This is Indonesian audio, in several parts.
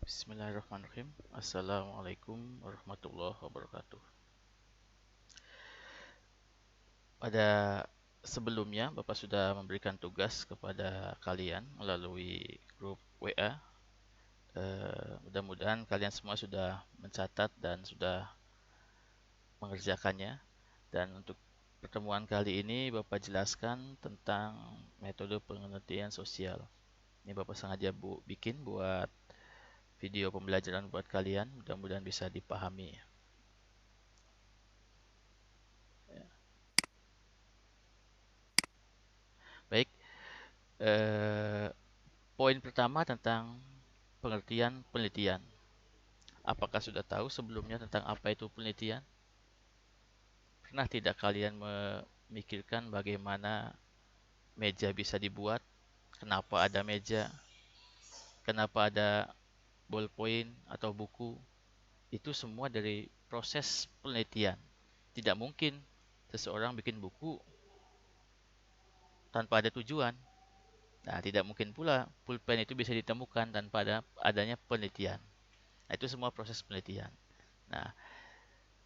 Bismillahirrahmanirrahim. Assalamualaikum warahmatullahi wabarakatuh. Pada sebelumnya, Bapak sudah memberikan tugas kepada kalian melalui grup WA. Mudah-mudahan kalian semua sudah mencatat dan sudah mengerjakannya. Dan untuk pertemuan kali ini, Bapak jelaskan tentang metode pengertian sosial. Ini Bapak sengaja bikin buat video pembelajaran buat kalian. Mudah-mudahan bisa dipahami. Baik, eh, poin pertama tentang pengertian penelitian. Apakah sudah tahu sebelumnya tentang apa itu penelitian? Pernah tidak kalian memikirkan bagaimana meja bisa dibuat? Kenapa ada meja? Kenapa ada ballpoint atau buku? Itu semua dari proses penelitian. Tidak mungkin seseorang bikin buku tanpa ada tujuan. Nah, tidak mungkin pula pulpen itu bisa ditemukan tanpa adanya penelitian. Nah, itu semua proses penelitian. Nah,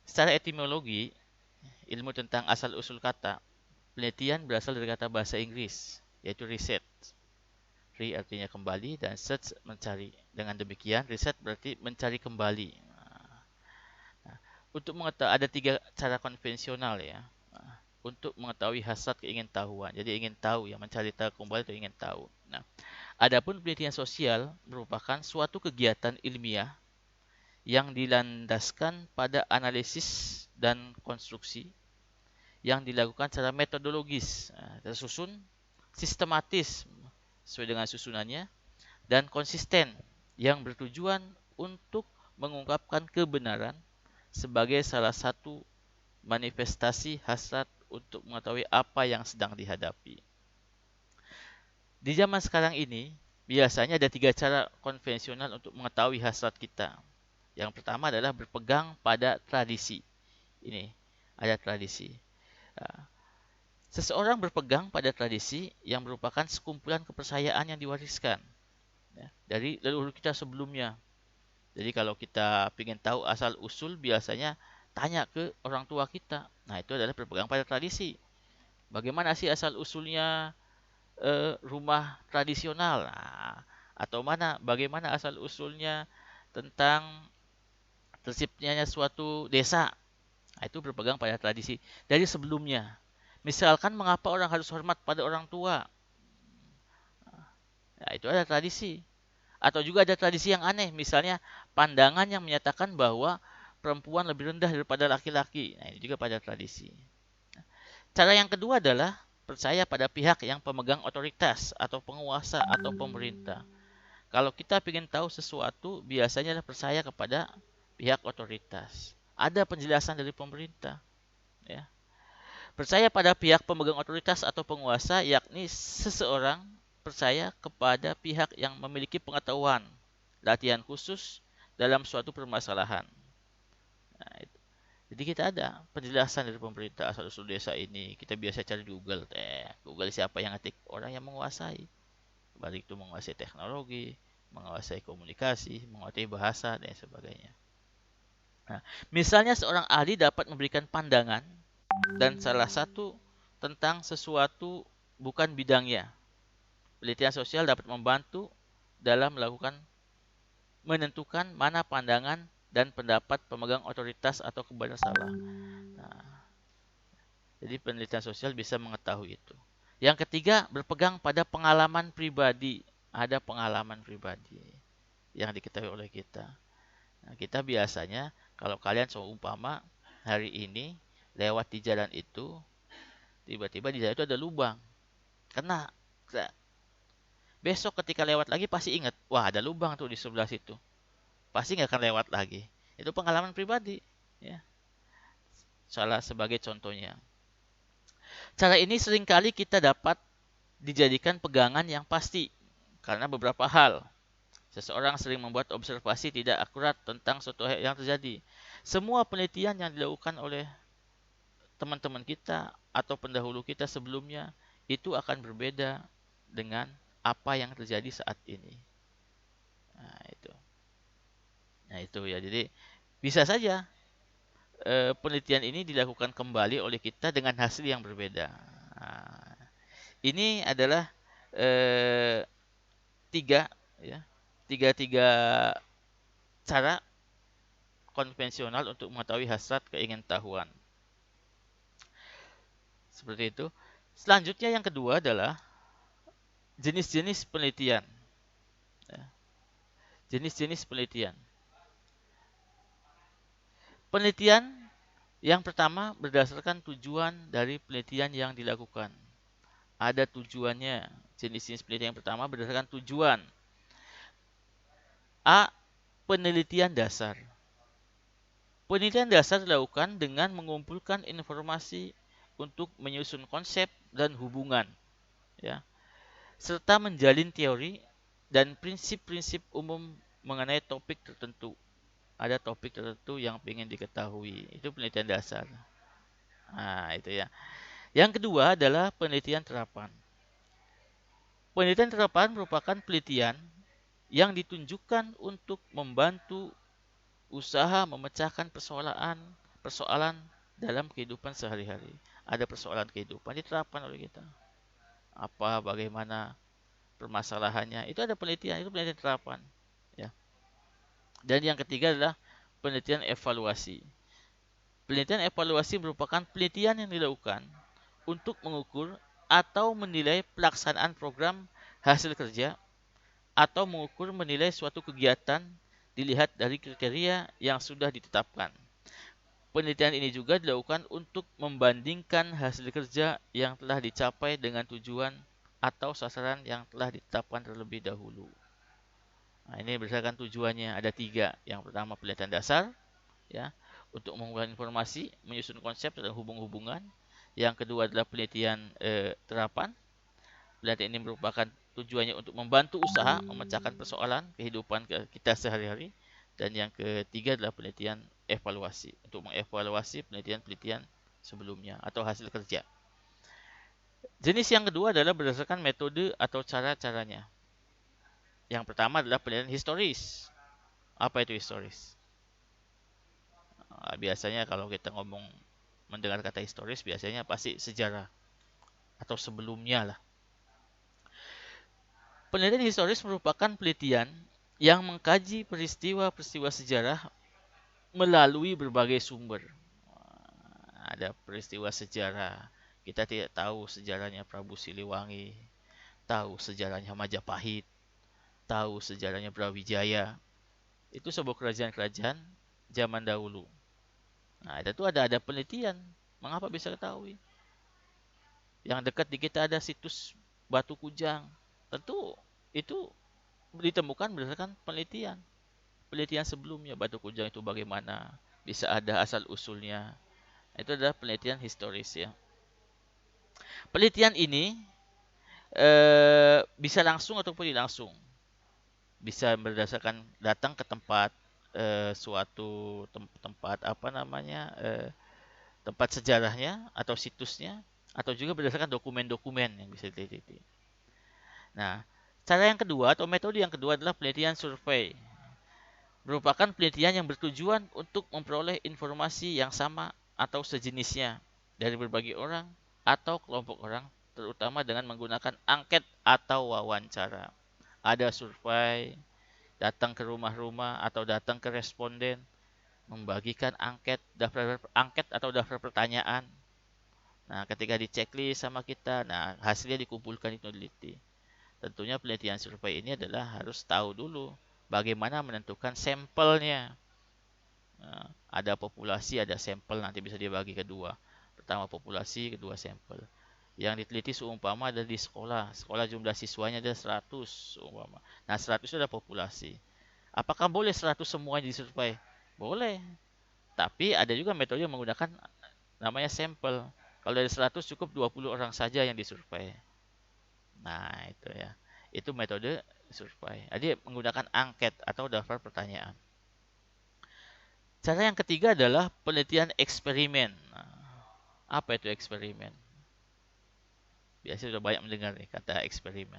secara etimologi, ilmu tentang asal-usul kata, penelitian berasal dari kata bahasa Inggris, yaitu riset. Re artinya kembali dan search mencari. Dengan demikian, riset berarti mencari kembali. Nah, untuk mengetahui ada tiga cara konvensional ya. Untuk mengetahui hasrat keingintahuan. Jadi ingin tahu ya, mencari tahu kembali itu ingin tahu. Nah, adapun penelitian sosial merupakan suatu kegiatan ilmiah yang dilandaskan pada analisis dan konstruksi yang dilakukan secara metodologis, tersusun, sistematis sesuai dengan susunannya, dan konsisten yang bertujuan untuk mengungkapkan kebenaran sebagai salah satu manifestasi hasrat untuk mengetahui apa yang sedang dihadapi. Di zaman sekarang ini, biasanya ada tiga cara konvensional untuk mengetahui hasrat kita. Yang pertama adalah berpegang pada tradisi. Ini ada tradisi. Seseorang berpegang pada tradisi yang merupakan sekumpulan kepercayaan yang diwariskan ya, dari leluhur kita sebelumnya. Jadi kalau kita ingin tahu asal usul biasanya tanya ke orang tua kita. Nah itu adalah berpegang pada tradisi. Bagaimana sih asal usulnya rumah tradisional? Nah, atau bagaimana asal usulnya tentang terciptanya suatu desa? Nah, itu berpegang pada tradisi dari sebelumnya. Misalkan mengapa orang harus hormat pada orang tua? Nah, itu ada tradisi. Atau juga ada tradisi yang aneh, misalnya pandangan yang menyatakan bahwa perempuan lebih rendah daripada laki-laki. Nah, ini juga pada tradisi. Cara yang kedua adalah percaya pada pihak yang pemegang otoritas atau penguasa atau pemerintah. Kalau kita ingin tahu sesuatu, biasanya adalah percaya kepada pihak otoritas. Ada penjelasan dari pemerintah. Ya. Percaya pada pihak pemegang otoritas atau penguasa, yakni seseorang percaya kepada pihak yang memiliki pengetahuan, latihan khusus dalam suatu permasalahan. Nah, itu. Jadi kita ada penjelasan dari pemerintah asal-usul desa ini. Kita biasa cari di Google. Google siapa yang ngetik? Orang yang menguasai. Balik itu menguasai teknologi, menguasai komunikasi, menguasai bahasa, dan sebagainya. Nah, misalnya seorang ahli dapat memberikan pandangan dan salah satu tentang sesuatu bukan bidangnya. Penelitian sosial dapat membantu dalam menentukan mana pandangan dan pendapat pemegang otoritas atau kebenaran salah. Nah, jadi penelitian sosial bisa mengetahui itu. Yang ketiga, berpegang pada pengalaman pribadi. Ada pengalaman pribadi yang diketahui oleh kita. Nah, kita biasanya kalau kalian seumpama hari ini lewat di jalan itu, tiba-tiba di jalan itu ada lubang. Kena. Besok ketika lewat lagi pasti ingat, wah ada lubang tuh di sebelah situ. Pasti nggak akan lewat lagi. Itu pengalaman pribadi. Ya. Salah sebagai contohnya. Cara ini seringkali kita dapat dijadikan pegangan yang pasti karena beberapa hal. Seseorang sering membuat observasi tidak akurat tentang suatu hal yang terjadi. Semua penelitian yang dilakukan oleh teman-teman kita atau pendahulu kita sebelumnya itu akan berbeda dengan apa yang terjadi saat ini. Nah, itu. Nah, itu ya. Jadi bisa saja penelitian ini dilakukan kembali oleh kita dengan hasil yang berbeda. Nah, ini adalah eh, tiga ya, tiga cara konvensional untuk mengetahui hasrat keingintahuan. Seperti itu. Selanjutnya yang kedua adalah jenis-jenis penelitian. Ya, jenis-jenis penelitian. Penelitian yang pertama berdasarkan tujuan dari penelitian yang dilakukan. Ada tujuannya. Jenis-jenis penelitian yang pertama berdasarkan tujuan. A. Penelitian dasar. Penelitian dasar dilakukan dengan mengumpulkan informasi untuk menyusun konsep dan hubungan, ya, serta menjalin teori dan prinsip-prinsip umum mengenai topik tertentu. Ada topik tertentu yang ingin diketahui. Itu penelitian dasar. Nah, itu ya. Yang kedua adalah penelitian terapan. Penelitian terapan merupakan penelitian yang ditunjukkan untuk membantu usaha memecahkan persoalan dalam kehidupan sehari-hari. Ada persoalan kehidupan diterapkan oleh kita. Apa, bagaimana permasalahannya? Itu ada penelitian, itu penelitian terapan. Ya. Dan yang ketiga adalah penelitian evaluasi. Penelitian evaluasi merupakan penelitian yang dilakukan untuk mengukur atau menilai pelaksanaan program hasil kerja atau mengukur menilai suatu kegiatan dilihat dari kriteria yang sudah ditetapkan. Penelitian ini juga dilakukan untuk membandingkan hasil kerja yang telah dicapai dengan tujuan atau sasaran yang telah ditetapkan terlebih dahulu. Nah, ini berdasarkan tujuannya ada tiga. Yang pertama penelitian dasar, ya, untuk mengumpulkan informasi, menyusun konsep dan hubung-hubungan. Yang kedua adalah penelitian terapan. Penelitian ini merupakan tujuannya untuk membantu usaha memecahkan persoalan kehidupan kita sehari-hari. Dan yang ketiga adalah penelitian evaluasi, untuk mengevaluasi penelitian-penelitian sebelumnya atau hasil kerja. Jenis yang kedua adalah berdasarkan metode atau cara-caranya. Yang pertama adalah penelitian historis. Apa itu historis? Biasanya kalau kita mendengar kata historis, biasanya pasti sejarah atau sebelumnya lah. Penelitian historis merupakan penelitian yang mengkaji peristiwa-peristiwa sejarah melalui berbagai sumber. Ada peristiwa sejarah, kita tidak tahu sejarahnya Prabu Siliwangi, tahu sejarahnya Majapahit, tahu sejarahnya Brawijaya. Itu sebuah kerajaan-kerajaan zaman dahulu. Nah, itu ada penelitian. Mengapa bisa ketahui? Yang dekat di kita ada situs Batu Kujang. Tentu itu ditemukan berdasarkan penelitian. Penelitian sebelumnya Batu Kujang itu bagaimana, bisa ada asal usulnya. Itu adalah penelitian historis ya. Penelitian ini bisa langsung ataupun tidak langsung. Bisa berdasarkan datang ke tempat suatu tempat apa namanya tempat sejarahnya atau situsnya, atau juga berdasarkan dokumen-dokumen yang bisa diteliti. Nah, cara yang kedua atau metode yang kedua adalah penelitian survei. Merupakan penelitian yang bertujuan untuk memperoleh informasi yang sama atau sejenisnya dari berbagai orang atau kelompok orang, terutama dengan menggunakan angket atau wawancara. Ada survei, datang ke rumah-rumah atau datang ke responden, membagikan daftar angket atau daftar pertanyaan. Nah, ketika diceklis sama kita, nah hasilnya dikumpulkan itu teliti. Tentunya penelitian survei ini adalah harus tahu dulu bagaimana menentukan sampelnya. Nah, ada populasi, ada sampel, nanti bisa dibagi kedua. Pertama populasi, kedua sampel. Yang diteliti seumpama ada di sekolah. Sekolah jumlah siswanya ada 100 seumpama. Nah, 100 itu adalah populasi. Apakah boleh 100 semuanya disurvei? Boleh. Tapi ada juga metode yang menggunakan namanya sampel. Kalau dari 100 cukup 20 orang saja yang disurvei. Nah, itu ya. Itu metode survei. Jadi menggunakan angket atau daftar pertanyaan. Cara yang ketiga adalah penelitian eksperimen. Nah, apa itu eksperimen? Biasanya sudah banyak mendengar nih kata eksperimen.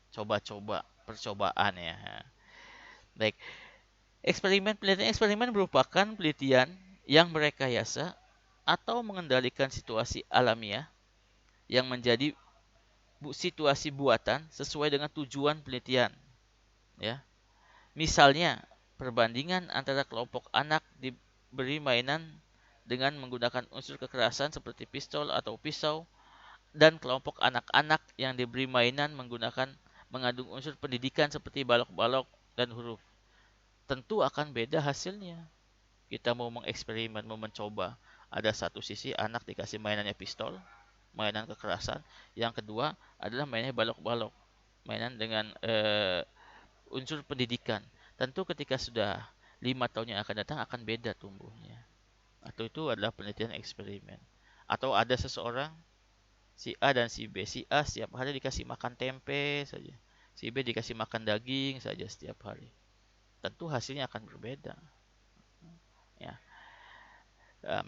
Coba-coba, percobaan ya. Baik. Penelitian eksperimen merupakan penelitian yang merekayasa atau mengendalikan situasi alamiah yang menjadi situasi buatan sesuai dengan tujuan penelitian. Ya, misalnya perbandingan antara kelompok anak diberi mainan dengan menggunakan unsur kekerasan seperti pistol atau pisau dan kelompok anak-anak yang diberi mainan mengandung unsur pendidikan seperti balok-balok dan huruf. Tentu akan beda hasilnya. Kita mau mengeksperimen, mau mencoba. Ada satu sisi anak dikasih mainannya pistol, mainan kekerasan. Yang kedua adalah mainannya balok-balok, mainan dengan unsur pendidikan. Tentu ketika sudah 5 tahun yang akan datang akan beda tumbuhnya. Atau itu adalah penelitian eksperimen. Atau ada seseorang, si A dan si B. Si A setiap hari dikasih makan tempe saja. Si B dikasih makan daging saja setiap hari. Tentu hasilnya akan berbeda. Ya.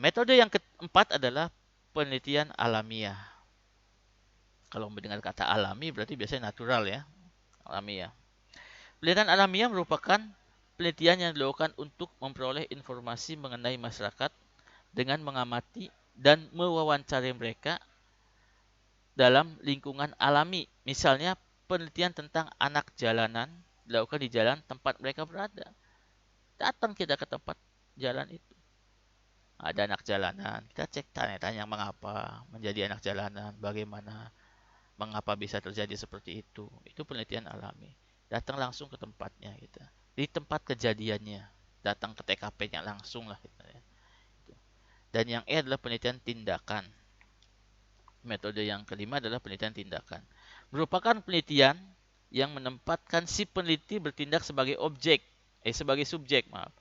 Metode yang keempat adalah penelitian alamiah. Kalau mendengar kata alami berarti biasanya natural ya. Alamiah. Penelitian alamiah merupakan penelitian yang dilakukan untuk memperoleh informasi mengenai masyarakat dengan mengamati dan mewawancari mereka dalam lingkungan alami. Misalnya penelitian tentang anak jalanan dilakukan di jalan tempat mereka berada. Datang kita ke tempat jalan itu. Ada anak jalanan, kita cek tanya-tanya mengapa menjadi anak jalanan, bagaimana, mengapa bisa terjadi seperti itu. Itu penelitian alami. Datang langsung ke tempatnya kita. Di tempat kejadiannya, datang ke TKP-nya langsung lah kita ya. Dan yang E adalah penelitian tindakan. Metode yang kelima adalah penelitian tindakan. Merupakan penelitian yang menempatkan si peneliti bertindak sebagai sebagai subjek, maaf.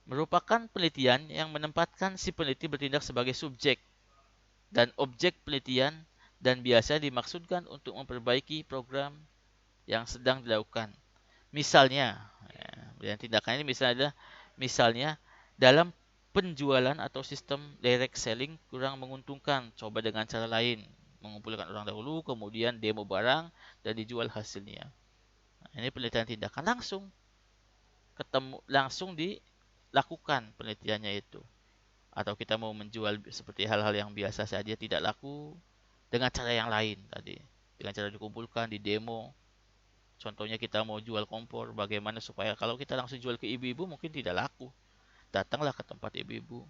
Merupakan penelitian yang menempatkan si peneliti bertindak sebagai subjek dan objek penelitian dan biasa dimaksudkan untuk memperbaiki program yang sedang dilakukan. Misalnya, ya, tindakan ini misalnya dalam penjualan atau sistem direct selling kurang menguntungkan, coba dengan cara lain, mengumpulkan orang dahulu, kemudian demo barang dan dijual hasilnya. Nah, ini penelitian tindakan langsung dilakukan penelitiannya itu. Atau kita mau menjual seperti hal-hal yang biasa saja tidak laku dengan cara yang lain tadi, dengan cara dikumpulkan di demo. Contohnya kita mau jual kompor, bagaimana supaya kalau kita langsung jual ke ibu-ibu mungkin tidak laku. Datanglah ke tempat ibu-ibu,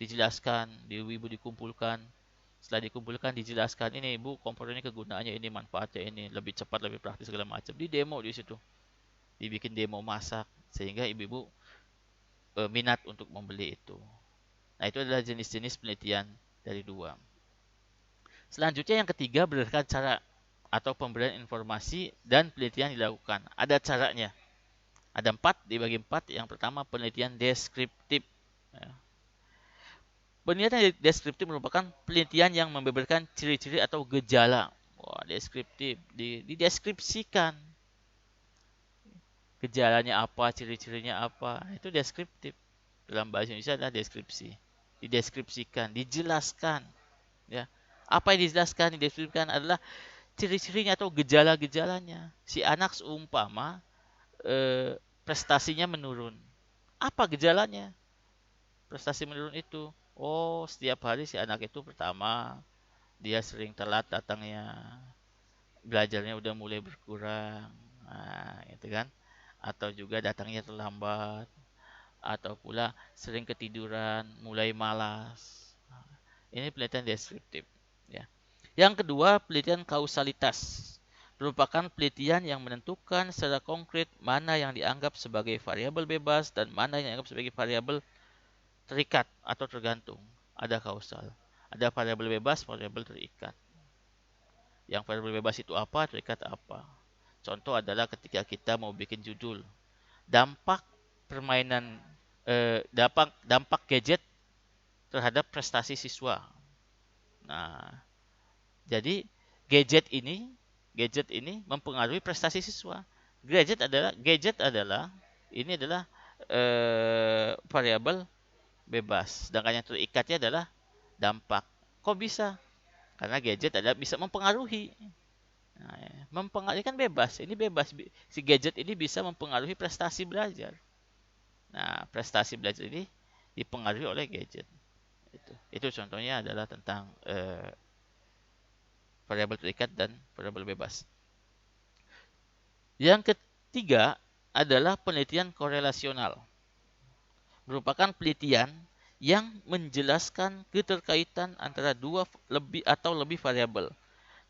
dijelaskan, ibu-ibu dikumpulkan. Setelah dikumpulkan dijelaskan, ini ibu kompor ini kegunaannya ini, manfaatnya ini, lebih cepat, lebih praktis segala macam. Di demo di situ, dibikin demo masak sehingga ibu-ibu minat untuk membeli itu. Nah, itu adalah jenis-jenis penelitian dari dua. Selanjutnya yang ketiga berdasarkan cara atau pemberian informasi dan penelitian dilakukan. Ada caranya. Ada 4, dibagi 4. Yang pertama penelitian deskriptif. Ya. Penelitian deskriptif merupakan penelitian yang membeberkan ciri-ciri atau gejala. Wah, deskriptif. Dideskripsikan. Gejalanya apa, ciri-cirinya apa. Itu deskriptif. Dalam bahasa Indonesia adalah deskripsi. Dideskripsikan, dijelaskan. Ya. Apa yang dijelaskan, dideskripsikan adalah ciri-cirinya atau gejala-gejalanya. Si anak seumpama prestasinya menurun. Apa gejalanya? Prestasi menurun itu. Oh, setiap hari si anak itu pertama dia sering telat datangnya. Belajarnya udah mulai berkurang. Nah, gitu kan. Atau juga datangnya terlambat. Atau pula sering ketiduran, mulai malas. Ini penelitian deskriptif. Ya. Yang kedua, penelitian kausalitas. Merupakan penelitian yang menentukan secara konkret mana yang dianggap sebagai variabel bebas dan mana yang dianggap sebagai variabel terikat atau tergantung. Ada kausal. Ada variabel bebas, variabel terikat. Yang variabel bebas itu apa, terikat apa. Contoh adalah ketika kita mau bikin judul. Dampak permainan, dampak gadget terhadap prestasi siswa. Nah, jadi gadget ini mempengaruhi prestasi siswa. Gadget adalah variabel bebas. Sedangkan yang terikatnya adalah dampak. Kok bisa? Karena gadget adalah bisa mempengaruhi. Nah, mempengaruhi kan bebas. Ini bebas. Si gadget ini bisa mempengaruhi prestasi belajar. Nah, prestasi belajar ini dipengaruhi oleh gadget. Itu contohnya adalah tentang variabel terikat dan variabel bebas. Yang ketiga adalah penelitian korelasional. Merupakan penelitian yang menjelaskan keterkaitan antara dua lebih atau lebih variabel.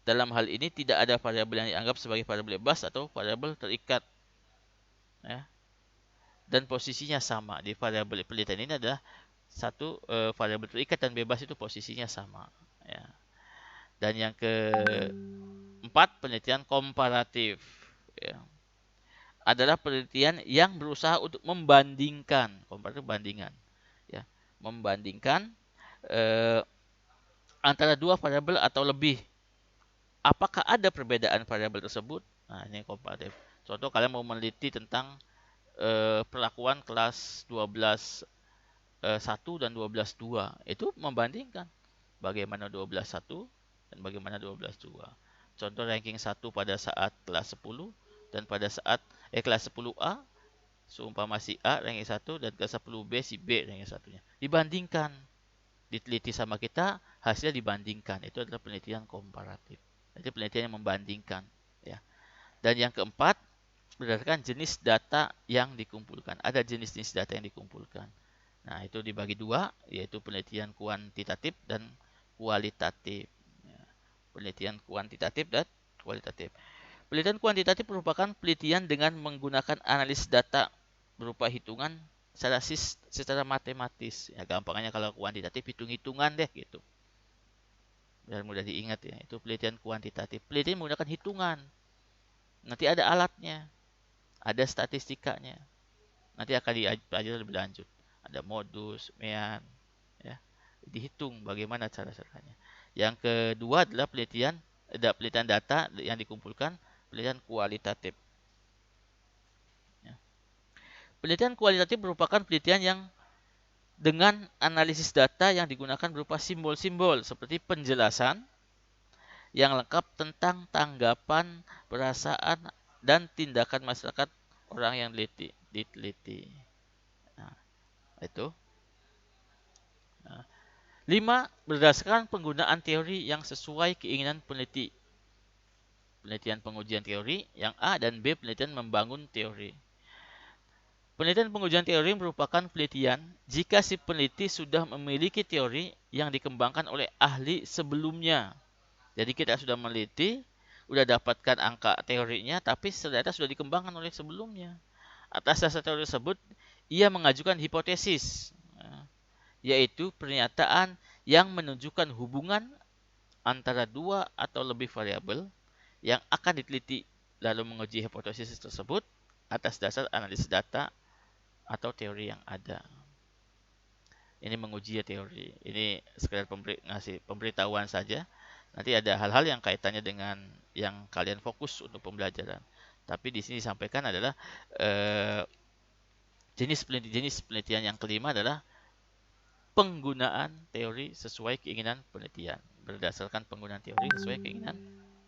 Dalam hal ini tidak ada variabel yang dianggap sebagai variabel bebas atau variabel terikat. Ya. Dan posisinya sama. Di variabel penelitian ini adalah satu variabel terikat dan bebas itu posisinya sama. Ya. Dan yang keempat, penelitian komparatif. Ya. Adalah penelitian yang berusaha untuk membandingkan, komparatif bandingan. Ya. Membandingkan eh, antara dua variabel atau lebih. Apakah ada perbedaan variabel tersebut? Nah, ini komparatif. Contoh, kalian mau meneliti tentang perlakuan kelas 12 1 dan 12 2. Itu membandingkan bagaimana 12 1 dan bagaimana 12 2. Contoh ranking 1 pada saat kelas 10 dan pada saat kelas 10A, seumpama si A ranking 1 dan kelas 10B si B ranking 1-nya. Dibandingkan. Diteliti sama kita, hasilnya dibandingkan. Itu adalah penelitian komparatif. Jadi penelitian yang membandingkan, ya. Dan yang keempat, berdasarkan jenis data yang dikumpulkan. Ada jenis-jenis data yang dikumpulkan. Nah, itu dibagi dua, yaitu penelitian kuantitatif dan kualitatif. Ya. Penelitian kuantitatif dan kualitatif. Penelitian kuantitatif merupakan penelitian dengan menggunakan analisis data berupa hitungan secara matematis. Ya, gampangnya kalau kuantitatif hitung-hitungan deh gitu. Biar mudah diingat ya. Itu penelitian kuantitatif. Penelitian menggunakan hitungan. Nanti ada alatnya, ada statistikanya. Nanti akan dipelajari lebih lanjut. Ada modus, mean, ya. Dihitung bagaimana cara-caranya. Yang kedua adalah penelitian data yang dikumpulkan, penelitian kualitatif. Ya. Penelitian kualitatif merupakan penelitian yang dengan analisis data yang digunakan berupa simbol-simbol seperti penjelasan yang lengkap tentang tanggapan, perasaan, dan tindakan masyarakat orang yang diteliti. Nah, itu. Nah, 5. Berdasarkan penggunaan teori yang sesuai keinginan peneliti. Penelitian pengujian teori yang A dan B penelitian membangun teori. Penelitian pengujian teori merupakan penelitian jika si peneliti sudah memiliki teori yang dikembangkan oleh ahli sebelumnya. Jadi kita sudah meneliti, sudah dapatkan angka teorinya, tapi ternyata sudah dikembangkan oleh sebelumnya. Atas dasar teori tersebut, ia mengajukan hipotesis, yaitu pernyataan yang menunjukkan hubungan antara dua atau lebih variabel yang akan diteliti, lalu menguji hipotesis tersebut atas dasar analisis data atau teori yang ada. Ini menguji teori. Ini sekedar ngasih pemberitahuan saja. Nanti ada hal-hal yang kaitannya dengan yang kalian fokus untuk pembelajaran. Tapi di sini disampaikan adalah jenis penelitian yang kelima adalah penggunaan teori sesuai keinginan penelitian. Berdasarkan penggunaan teori sesuai keinginan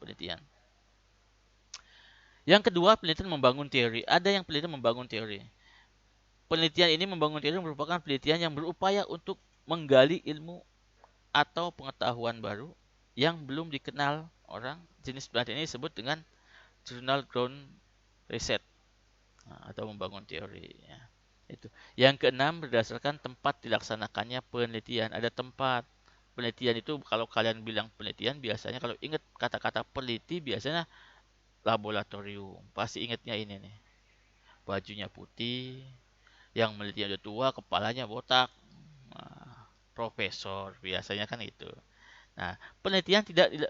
penelitian. Yang kedua, penelitian membangun teori. Ada yang penelitian membangun teori. Penelitian ini membangun teori merupakan penelitian yang berupaya untuk menggali ilmu atau pengetahuan baru yang belum dikenal orang. Jenis penelitian ini disebut dengan journal ground research atau membangun teori. Ya. Itu. Yang keenam, berdasarkan tempat dilaksanakannya penelitian. Ada tempat. Penelitian itu kalau kalian bilang penelitian, biasanya kalau ingat kata-kata peneliti biasanya laboratorium. Pasti ingatnya ini nih. Bajunya putih, yang menelitinya udah tua, kepalanya botak. Nah, profesor biasanya kan itu. Nah, penelitian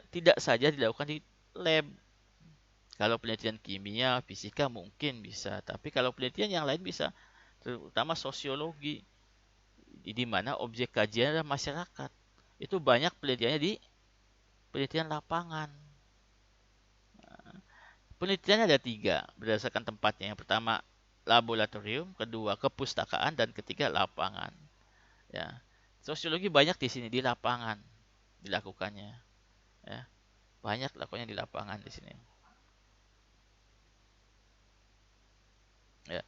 tidak saja dilakukan di lab. Kalau penelitian kimia, fisika mungkin bisa, tapi kalau penelitian yang lain bisa, terutama sosiologi, di mana objek kajian adalah masyarakat. Itu banyak penelitiannya di penelitian lapangan. Penelitiannya ada 3 berdasarkan tempatnya. Yang pertama laboratorium, kedua kepustakaan, dan ketiga lapangan. Ya, sosiologi banyak di sini di lapangan dilakukannya. Ya, banyak lakukannya di lapangan di sini. Ya.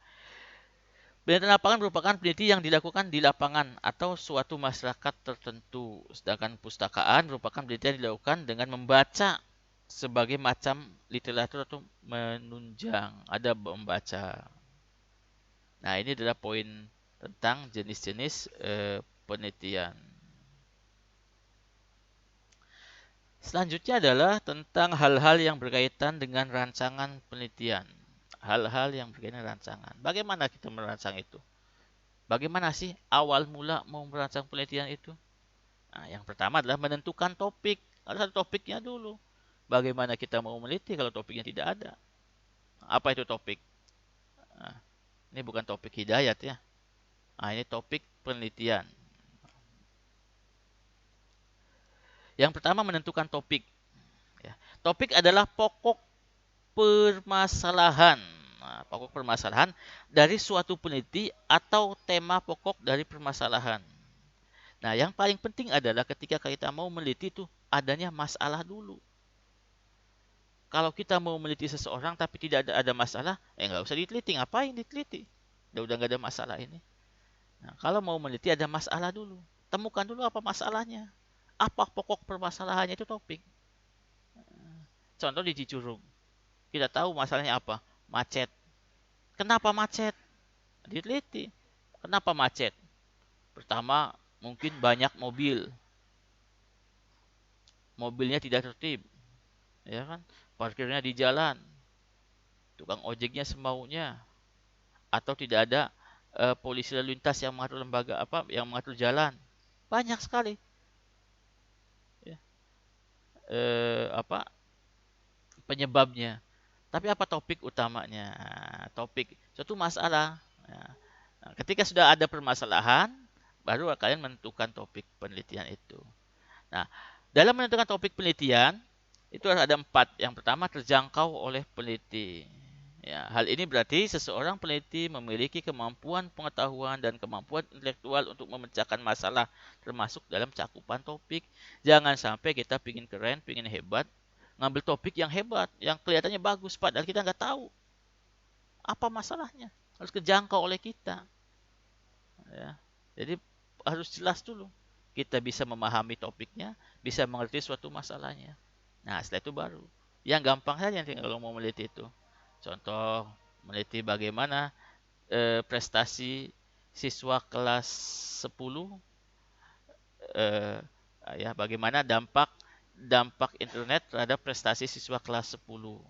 Penelitian lapangan merupakan penelitian yang dilakukan di lapangan atau suatu masyarakat tertentu. Sedangkan pustakaan merupakan penelitian yang dilakukan dengan membaca sebagai macam literatur atau menunjang. Ada membaca. Nah, ini adalah poin tentang jenis-jenis penelitian. Selanjutnya adalah tentang hal-hal yang berkaitan dengan rancangan penelitian. Hal-hal yang berkaitan dengan rancangan. Bagaimana kita merancang itu? Bagaimana sih awal mula mau merancang penelitian itu? Nah, yang pertama adalah menentukan topik. Ada satu topiknya dulu. Bagaimana kita mau meneliti kalau topiknya tidak ada? Apa itu topik? Nah, ini bukan topik hidayat ya. Nah, ini topik penelitian. Yang pertama menentukan topik. Ya. Topik adalah pokok permasalahan. Nah, pokok permasalahan dari suatu peneliti atau tema pokok dari permasalahan. Nah, yang paling penting adalah ketika kita mau meneliti itu adanya masalah dulu. Kalau kita mau meneliti seseorang tapi tidak ada masalah, nggak usah diteliti. Ngapain diteliti? Udah nggak ada masalah ini. Nah, kalau mau meneliti ada masalah dulu. Temukan dulu apa masalahnya. Apa pokok permasalahannya itu topik. Contoh di Cicurug. Kita tahu masalahnya apa? Macet. Kenapa macet? Diteliti. Kenapa macet? Pertama, mungkin banyak mobil. Mobilnya tidak tertib. Ya kan? Parkirnya di jalan. Tukang ojeknya semaunya. Atau tidak ada polisi lalu lintas yang mengatur lembaga yang mengatur jalan. Banyak sekali. Ya. Penyebabnya. Tapi apa topik utamanya? Topik suatu masalah. Ketika sudah ada permasalahan, baru kalian menentukan topik penelitian itu. Nah, dalam menentukan topik penelitian, itu ada 4. Yang pertama, terjangkau oleh peneliti. Ya, hal ini berarti seseorang peneliti memiliki kemampuan pengetahuan dan kemampuan intelektual untuk memecahkan masalah, termasuk dalam cakupan topik. Jangan sampai kita pingin keren, pingin hebat, ngambil topik yang hebat, yang kelihatannya bagus, padahal kita nggak tahu apa masalahnya. Harus kejangkau oleh kita. Ya. Jadi harus jelas dulu. Kita bisa memahami topiknya, bisa mengerti suatu masalahnya. Nah, setelah itu baru. Yang gampang saja nanti kalau mau meneliti itu. Contoh, meneliti bagaimana prestasi siswa kelas 10, bagaimana dampak internet terhadap prestasi siswa kelas 10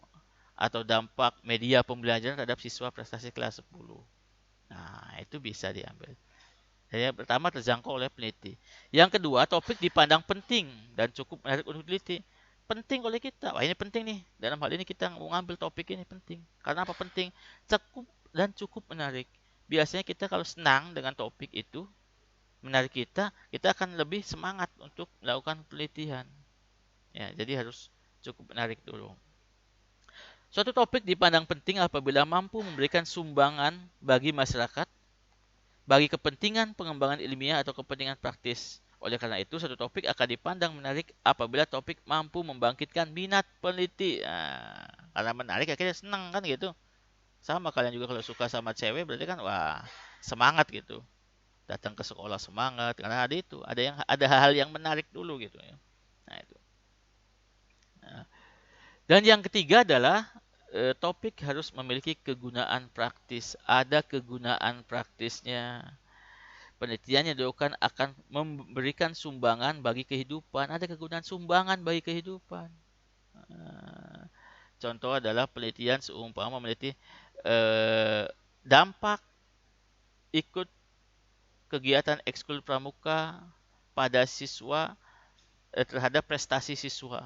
atau dampak media pembelajaran terhadap siswa prestasi kelas 10. Nah, itu bisa diambil. Jadi yang pertama terjangkau oleh peneliti. Yang kedua, topik dipandang penting dan cukup menarik untuk diteliti. Penting oleh kita. Wah, ini penting nih. Dalam hal ini kita mau ngambil topik ini penting. Karena apa penting? Cukup menarik. Biasanya kita kalau senang dengan topik itu, menarik kita akan lebih semangat untuk melakukan penelitian. Ya, jadi harus cukup menarik dulu. Suatu topik dipandang penting apabila mampu memberikan sumbangan bagi masyarakat, bagi kepentingan pengembangan ilmiah atau kepentingan praktis. Oleh karena itu, suatu topik akan dipandang menarik apabila topik mampu membangkitkan minat peneliti. Nah, karena menarik akhirnya senang kan gitu. Sama kalian juga kalau suka sama cewek berarti kan wah semangat gitu. Datang ke sekolah semangat karena ada hal-hal yang menarik dulu gitu ya. Nah itu. Nah, dan yang ketiga adalah topik harus memiliki kegunaan praktis. Ada kegunaan praktisnya. Penelitian yang dilakukan akan memberikan sumbangan bagi kehidupan. Ada kegunaan sumbangan bagi kehidupan. Contoh adalah penelitian seumpama meneliti dampak ikut kegiatan ekskul pramuka pada siswa terhadap prestasi siswa.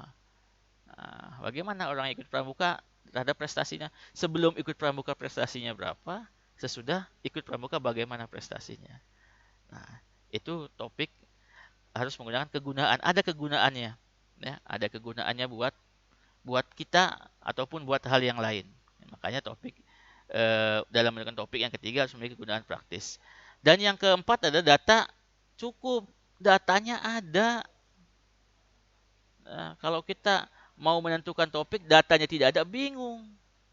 Nah, bagaimana orang ikut pramuka terhadap prestasinya? Sebelum ikut pramuka prestasinya berapa? Sesudah ikut pramuka bagaimana prestasinya? Nah, itu topik harus menggunakan kegunaan. Ada kegunaannya, ya, ada kegunaannya buat kita ataupun buat hal yang lain. Makanya topik dalam menentukan topik yang ketiga harus memiliki kegunaan praktis. Dan yang keempat adalah data cukup, datanya ada. Nah, kalau kita mau menentukan topik, datanya tidak ada, bingung.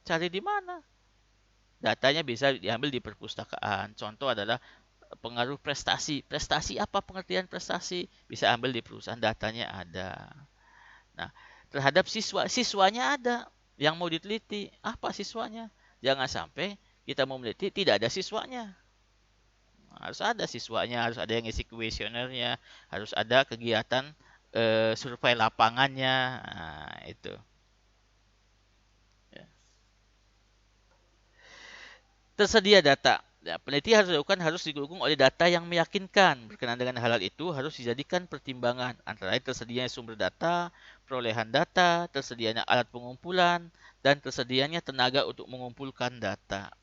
Cari di mana? Datanya bisa diambil di perpustakaan. Contoh adalah pengaruh prestasi. Prestasi apa, pengertian prestasi? Bisa ambil di perusahaan, datanya ada. Nah, terhadap siswa, siswanya ada yang mau diteliti. Apa siswanya? Jangan sampai kita mau meneliti tidak ada siswanya. Harus ada siswanya, harus ada yang ngisi kuesionernya, harus ada kegiatan survei lapangannya. Nah, itu. Ya. Tersedia data. Ya, peneliti harus dilakukan harus didukung oleh data yang meyakinkan. Berkenaan dengan hal itu harus dijadikan pertimbangan antara lain tersedianya sumber data, perolehan data, tersedianya alat pengumpulan, dan tersedianya tenaga untuk mengumpulkan data.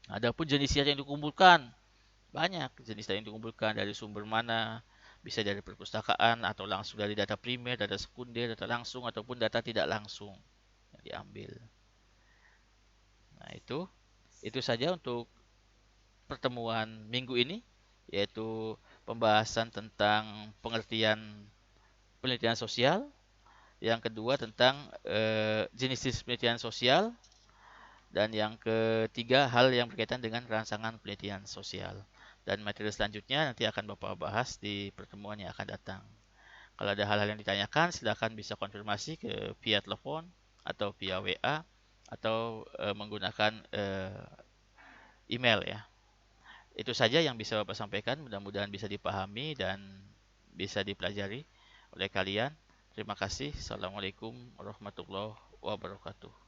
Adapun jenis data yang dikumpulkan, banyak jenis data yang dikumpulkan dari sumber mana, bisa dari perpustakaan atau langsung dari data primer, data sekunder, data langsung ataupun data tidak langsung yang diambil. Nah, itu saja untuk pertemuan minggu ini, yaitu pembahasan tentang pengertian penelitian sosial, yang kedua tentang jenis-jenis penelitian sosial, dan yang ketiga hal yang berkaitan dengan rangsangan penelitian sosial. Dan materi selanjutnya nanti akan Bapak bahas di pertemuan yang akan datang. Kalau ada hal-hal yang ditanyakan, silakan bisa konfirmasi ke via telepon atau via WA atau menggunakan email ya. Itu saja yang bisa Bapak sampaikan, mudah-mudahan bisa dipahami dan bisa dipelajari oleh kalian. Terima kasih. Assalamualaikum warahmatullahi wabarakatuh.